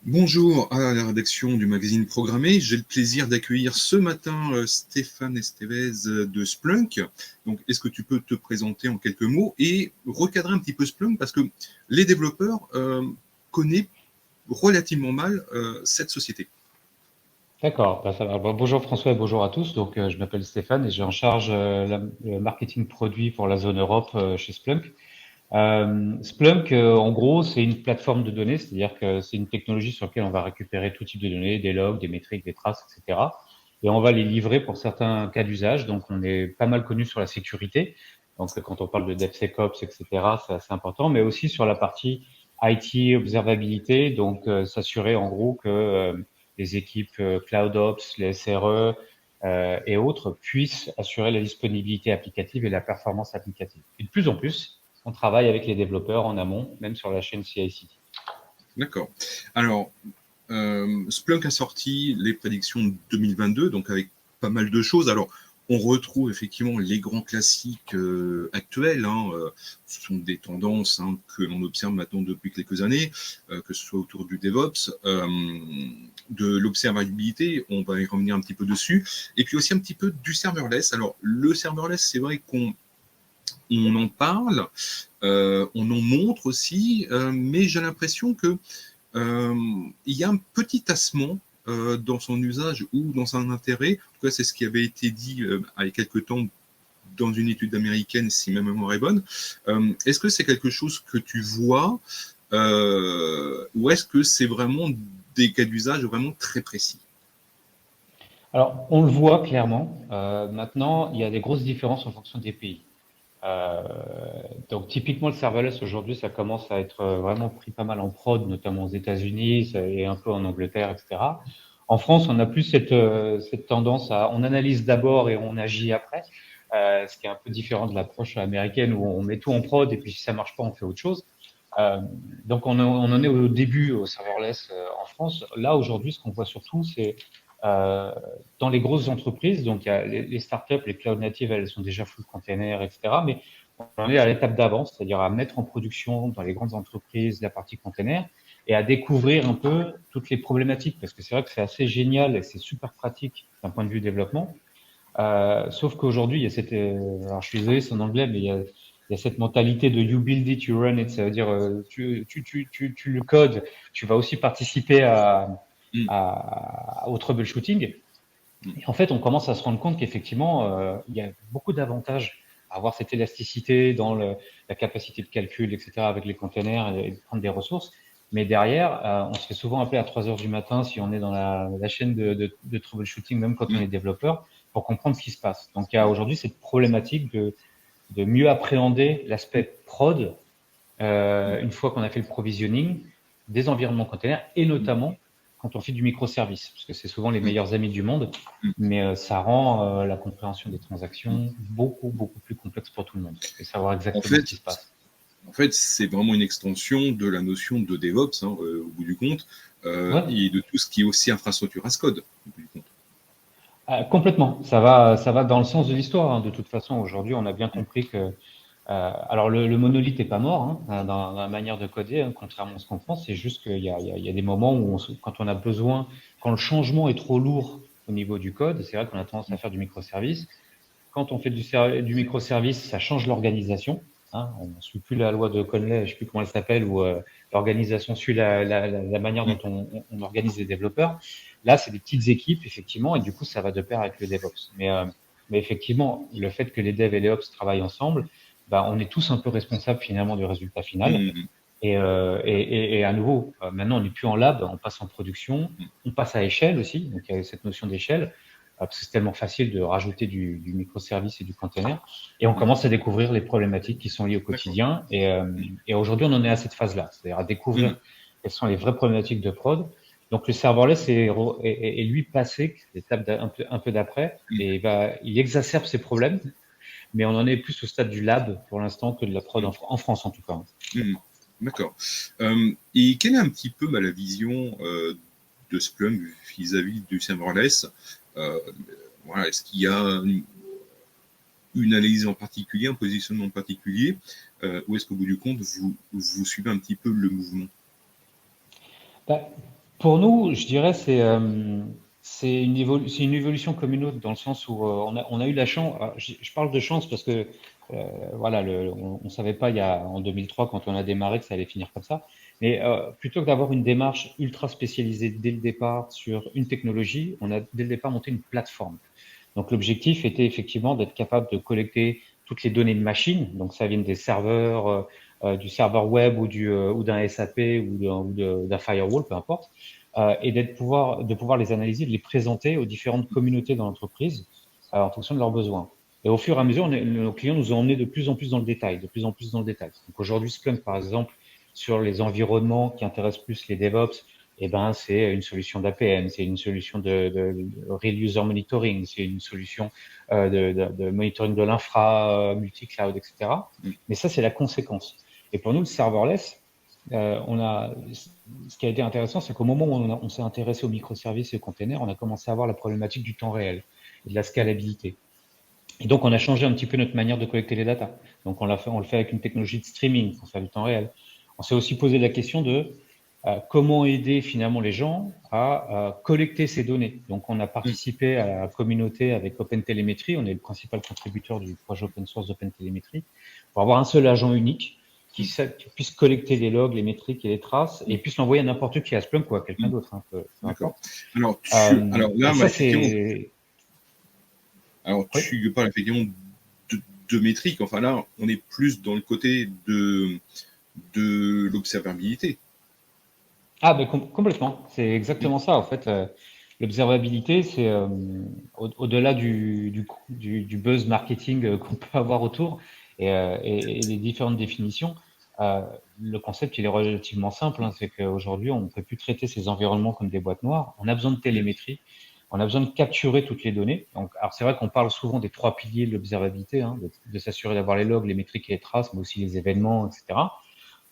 Bonjour à la rédaction du magazine Programmé. J'ai le plaisir d'accueillir ce matin Stéphane Estevez de Splunk. Donc, est-ce que tu peux te présenter en quelques mots et recadrer un petit peu Splunk parce que les développeurs connaissent relativement mal cette société. D'accord, ça va. Bon, bonjour François et bonjour à tous. Donc, je m'appelle Stéphane et j'ai en charge le marketing produit pour la zone Europe chez Splunk. Splunk, en gros, c'est une plateforme de données, c'est-à-dire que c'est une technologie sur laquelle on va récupérer tout type de données, des logs, des métriques, des traces, etc. Et on va les livrer pour certains cas d'usage. Donc, on est pas mal connu sur la sécurité. Donc, quand on parle de DevSecOps, etc., c'est assez important, mais aussi sur la partie IT, observabilité. Donc, s'assurer en gros que les équipes CloudOps, les SRE et autres puissent assurer la disponibilité applicative et la performance applicative. Et de plus en plus, on travaille avec les développeurs en amont, même sur la chaîne CI/CD. D'accord. Alors, Splunk a sorti les prédictions 2022, donc avec pas mal de choses. Alors, on retrouve effectivement les grands classiques actuels. Ce sont des tendances que l'on observe maintenant depuis quelques années, que ce soit autour du DevOps, de l'observabilité, on va y revenir un petit peu dessus, et puis aussi un petit peu du serverless. Alors, le serverless, c'est vrai qu'on en parle, on en montre aussi, mais j'ai l'impression que il y a un petit tassement dans son usage ou dans son intérêt. En tout cas, c'est ce qui avait été dit il y a quelques temps dans une étude américaine, si ma mémoire est bonne. Est-ce que c'est quelque chose que tu vois ou est-ce que c'est vraiment des cas d'usage vraiment très précis? Alors, on le voit clairement. Maintenant, il y a des grosses différences en fonction des pays. Euh, donc, typiquement, le serverless aujourd'hui, ça commence à être vraiment pris pas mal en prod, notamment aux États-Unis et un peu en Angleterre, etc. En France, on a plus cette tendance à on analyse d'abord et on agit après, ce qui est un peu différent de l'approche américaine où on met tout en prod et puis si ça marche pas, on fait autre chose. Euh, donc on en est au début au serverless en France. Là aujourd'hui, ce qu'on voit surtout, c'est euh, dans les grosses entreprises. Donc il y a les startups, les cloud natives, elles sont déjà full container, etc. Mais on en est à l'étape d'avance, c'est-à-dire à mettre en production dans les grandes entreprises la partie container et à découvrir un peu toutes les problématiques, parce que c'est vrai que c'est assez génial et c'est super pratique d'un point de vue développement. Sauf qu'aujourd'hui, il y a cette, alors je suis désolé, c'est en anglais, mais il y a cette mentalité de you build it, you run it, ça veut dire tu le codes, tu vas aussi participer Mm, au troubleshooting. mm, Et en fait, on commence à se rendre compte qu'effectivement, il y a beaucoup d'avantages à avoir cette élasticité dans la capacité de calcul, etc., avec les containers et de prendre des ressources. Mais derrière, on se fait souvent appeler à 3 heures du matin si on est dans la chaîne de troubleshooting, même quand on est mm. développeur, pour comprendre ce qui se passe. Donc, il y a aujourd'hui cette problématique de mieux appréhender l'aspect prod une fois qu'on a fait le provisioning des environnements containers et notamment quand on fait du microservice, parce que c'est souvent les meilleurs amis du monde, mais ça rend la compréhension des transactions beaucoup plus complexe pour tout le monde et savoir En exactement ce qui fait, se passe. En fait, c'est vraiment une extension de la notion de DevOps, au bout du compte, Ouais, et de tout ce qui est aussi infrastructure as code, au bout du compte. complètement. Ça va dans le sens de l'histoire. Hein. De toute façon, aujourd'hui, on a bien compris que alors le monolithe est pas mort dans la manière de coder, hein, contrairement à ce qu'on pense. C'est juste qu'il y a des moments où quand on a besoin, quand le changement est trop lourd au niveau du code, c'est vrai qu'on a tendance à faire du microservice. Quand on fait du microservice, ça change l'organisation. Hein, on ne suit plus la loi de Conley, je ne sais plus comment elle s'appelle, où l'organisation suit la manière dont on organise les développeurs. Là, c'est des petites équipes, effectivement, et du coup, ça va de pair avec le DevOps. Mais effectivement, le fait que les devs et les Ops travaillent ensemble, bah, on est tous un peu responsables finalement du résultat final. Et à nouveau, maintenant, on n'est plus en lab, on passe en production, on passe à échelle aussi. Donc, il y a cette notion d'échelle, parce que c'est tellement facile de rajouter du microservice et du container. Et on commence à découvrir les problématiques qui sont liées au D'accord. quotidien. Et aujourd'hui, on en est à cette phase-là, c'est-à-dire à découvrir quelles sont les vraies problématiques de prod. Donc, le serverless est lui passé l'étape un peu d'après, et il exacerbe ces problèmes, mais on en est plus au stade du lab pour l'instant que de la prod en France en tout cas. D'accord. Et quelle est un petit peu la vision de Splunk vis-à-vis du serverless? Euh, voilà, est-ce qu'il y a une analyse en particulier, un positionnement particulier, ou est-ce qu'au bout du compte, vous suivez un petit peu le mouvement? Pour nous, je dirais, c'est une évolution comme une autre, dans le sens où on a eu la chance. Je parle de chance parce que voilà, on ne savait pas en 2003, quand on a démarré, que ça allait finir comme ça. Mais plutôt que d'avoir une démarche ultra spécialisée dès le départ sur une technologie, on a dès le départ monté une plateforme. Donc l'objectif était effectivement d'être capable de collecter toutes les données de machine. Donc ça vient des serveurs, du serveur web ou d'un SAP d'un firewall, peu importe, et de pouvoir les analyser, de les présenter aux différentes communautés dans l'entreprise en fonction de leurs besoins. Et au fur et à mesure, nos clients nous ont emmenés de plus en plus dans le détail, de plus en plus dans le détail. Donc aujourd'hui, Splunk, par exemple, sur les environnements qui intéressent plus les DevOps, eh ben, c'est une solution d'APM, c'est une solution de Real User Monitoring, c'est une solution de monitoring de l'infra multi-cloud, etc. Mais ça, c'est la conséquence. Et pour nous, le serverless, ce qui a été intéressant, c'est qu'au moment où on s'est intéressé aux microservices et aux containers, on a commencé à voir la problématique du temps réel et de la scalabilité. Et donc, on a changé un petit peu notre manière de collecter les datas. Donc, on le fait avec une technologie de streaming pour faire du temps réel. On s'est aussi posé la question de comment aider finalement les gens à collecter ces données. Donc, on a participé à la communauté avec OpenTelemetry. On est le principal contributeur du projet open source d'OpenTelemetry pour avoir un seul agent unique qui puisse collecter les logs, les métriques et les traces et puisse l'envoyer à n'importe qui, à Splunk ou à quelqu'un d'autre. Hein, peu D'accord. importe. Alors là, ça, effectivement, c'est... Oui. tu parles effectivement de métriques. Enfin là, on est plus dans le côté de l'observabilité. Ah, ben complètement. C'est exactement ça. En fait, l'observabilité, c'est au-delà du buzz marketing qu'on peut avoir autour et les différentes définitions. euh, le concept, il est relativement simple. Hein. C'est qu'aujourd'hui, on ne peut plus traiter ces environnements comme des boîtes noires. On a besoin de télémétrie. On a besoin de capturer toutes les données. Donc, alors c'est vrai qu'on parle souvent des trois piliers de l'observabilité, hein, de s'assurer d'avoir les logs, les métriques et les traces, mais aussi les événements, etc.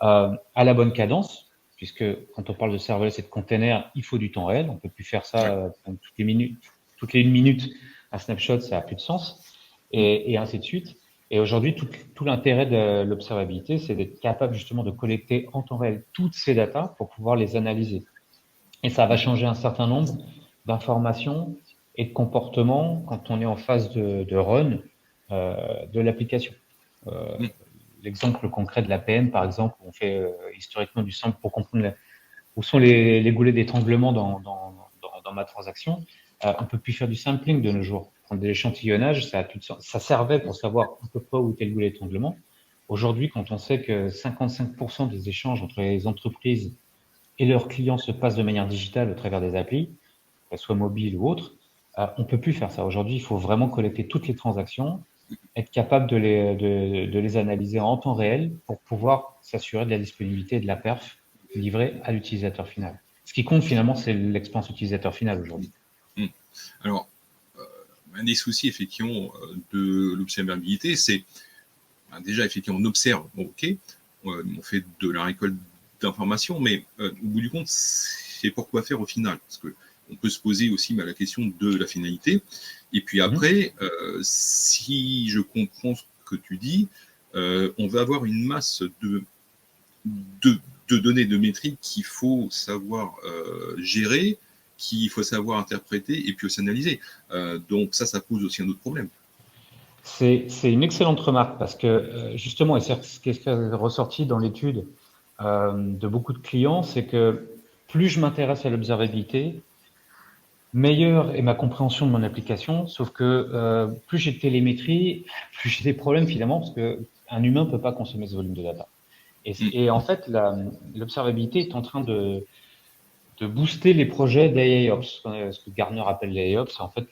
À la bonne cadence, puisque quand on parle de serverless et de container, il faut du temps réel. On peut plus faire ça toutes les minutes, toutes les 1 minute. Un snapshot, ça a plus de sens, et ainsi de suite. Et aujourd'hui, tout l'intérêt de l'observabilité, c'est d'être capable justement de collecter en temps réel toutes ces datas pour pouvoir les analyser. Et ça va changer un certain nombre d'informations et de comportements quand on est en phase de run de l'application. Euh, L'exemple concret de la PM, par exemple, où on fait historiquement du simple pour comprendre où sont les goulets d'étranglement dans ma transaction. On peut plus faire du sampling de nos jours. Prendre de l'échantillonnage, ça servait pour savoir à peu près où était le goulet d'étranglement. Aujourd'hui, quand on sait que 55% des échanges entre les entreprises et leurs clients se passent de manière digitale au travers des applis, qu'elles soient mobiles ou autres, on peut plus faire ça. Aujourd'hui, il faut vraiment collecter toutes les transactions, être capable de les analyser en temps réel pour pouvoir s'assurer de la disponibilité et de la perf livrée à l'utilisateur final. Ce qui compte finalement, c'est l'expérience utilisateur final aujourd'hui. Alors, un des soucis effectivement de l'observabilité, c'est déjà effectivement on observe, bon, ok, on fait de la récolte d'informations, mais au bout du compte, c'est pour quoi faire au final? Parce que on peut se poser aussi la question de la finalité. Et puis après, si je comprends ce que tu dis, on va avoir une masse de données, de métriques qu'il faut savoir gérer, qu'il faut savoir interpréter et puis aussi analyser. Donc ça pose aussi un autre problème. C'est une excellente remarque parce que justement, et c'est ce qui est ressorti dans l'étude de beaucoup de clients, c'est que plus je m'intéresse à l'observabilité, meilleure est ma compréhension de mon application, sauf que plus j'ai de télémétrie, plus j'ai des problèmes finalement, parce que un humain peut pas consommer ce volume de data. Et en fait, l'observabilité est en train de booster les projets d'AIOps, ce que Gartner appelle l'AIOps. En fait,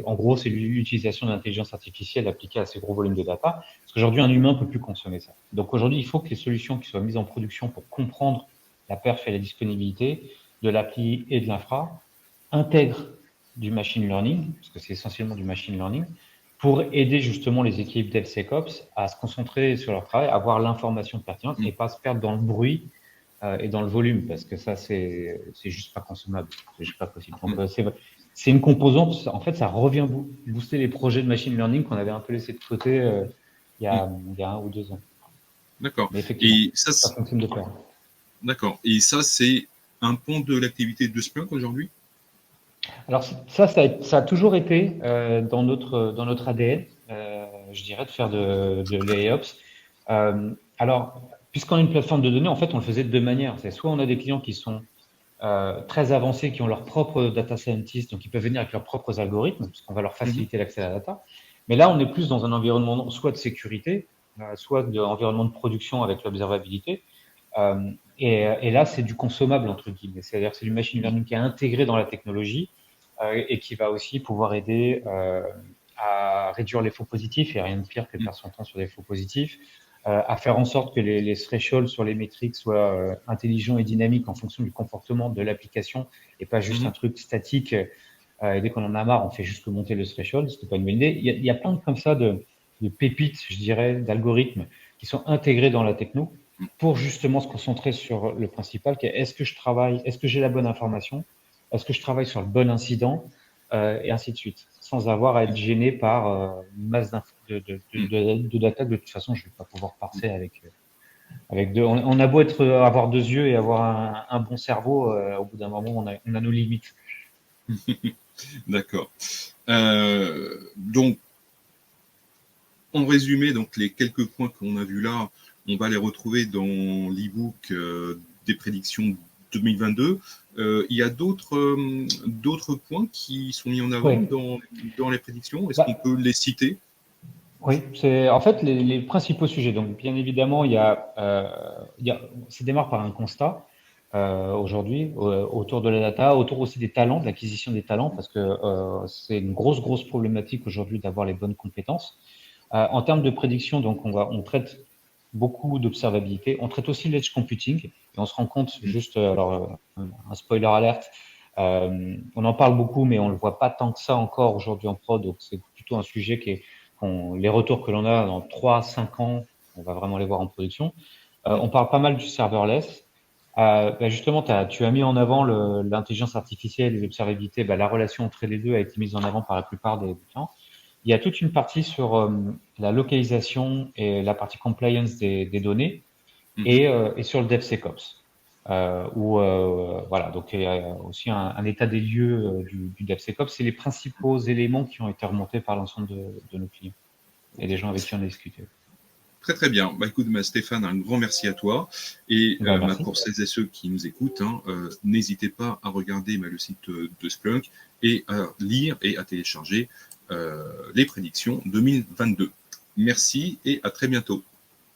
en gros, c'est l'utilisation de l'intelligence artificielle appliquée à ces gros volumes de data, parce qu'aujourd'hui, un humain peut plus consommer ça. Donc aujourd'hui, il faut que les solutions qui soient mises en production pour comprendre la perf et la disponibilité de l'appli et de l'infra intègrent du machine learning, parce que c'est essentiellement du machine learning, pour aider justement les équipes DevSecOps à se concentrer sur leur travail, à avoir l'information pertinente et pas se perdre dans le bruit et dans le volume, parce que ça, c'est juste pas consommable, c'est juste pas possible. Donc, c'est une composante, en fait, ça revient booster les projets de machine learning qu'on avait un peu laissé de côté il y a 1 ou 2 ans. D'accord. Mais effectivement, Et ça fonctionne de pair. d'accord. Et ça, c'est un pan de l'activité de Splunk aujourd'hui? Alors ça a toujours été dans notre ADN, je dirais, de faire de l'AIOps. Alors, puisqu'on est une plateforme de données, en fait, on le faisait de deux manières. C'est soit on a des clients qui sont très avancés, qui ont leur propre data scientist, donc ils peuvent venir avec leurs propres algorithmes, puisqu'on va leur faciliter l'accès à la data. Mais là, on est plus dans un environnement soit de sécurité, soit d'environnement de production avec l'observabilité. Et là, c'est du consommable, entre guillemets. C'est-à-dire que c'est du machine learning qui est intégré dans la technologie et qui va aussi pouvoir aider à réduire les faux positifs, et rien de pire que de perdre son temps sur des faux positifs, à faire en sorte que les thresholds sur les métriques soient intelligents et dynamiques en fonction du comportement de l'application et pas juste un truc statique. Et dès qu'on en a marre, on fait juste monter le threshold, ce n'est pas une bonne idée. Il y a plein de comme ça de pépites, je dirais, d'algorithmes qui sont intégrés dans la techno pour justement se concentrer sur le principal, qui est est-ce que je travaille, est-ce que j'ai la bonne information, est-ce que je travaille sur le bon incident, et ainsi de suite, sans avoir à être gêné par une masse de data. De toute façon, je ne vais pas pouvoir parser avec deux. On a beau avoir deux yeux et avoir un bon cerveau, au bout d'un moment, on a nos limites. D'accord. Donc, en résumé, donc les quelques points qu'on a vus là, on va les retrouver dans l'e-book des prédictions 2022. Il y a d'autres points qui sont mis en avant dans les prédictions. Est-ce qu'on peut les citer? Oui, c'est en fait les principaux sujets. Donc, bien évidemment, ça démarre par un constat aujourd'hui autour de la data, autour aussi des talents, de l'acquisition des talents, parce que c'est une grosse problématique aujourd'hui d'avoir les bonnes compétences. En termes de prédiction, donc on traite beaucoup d'observabilité. On traite aussi l'edge computing et on se rend compte juste, alors un spoiler alerte, on en parle beaucoup, mais on le voit pas tant que ça encore aujourd'hui en prod. Donc c'est plutôt un sujet les retours que l'on a dans 3-5 ans, on va vraiment les voir en production. On parle pas mal du serverless. Justement, tu as mis en avant l'intelligence artificielle et l'observabilité. La relation entre les deux a été mise en avant par la plupart des clients. Il y a toute une partie sur la localisation et la partie compliance des données et sur le DevSecOps. Voilà, donc il y a aussi un état des lieux du DevSecOps. C'est les principaux éléments qui ont été remontés par l'ensemble de nos clients et des gens avec qui on a discuté. Très bien. Écoute, Stéphane, un grand merci à toi. Et pour celles et ceux qui nous écoutent, n'hésitez pas à regarder le site de Splunk et à lire et à télécharger les prédictions 2022. Merci et à très bientôt.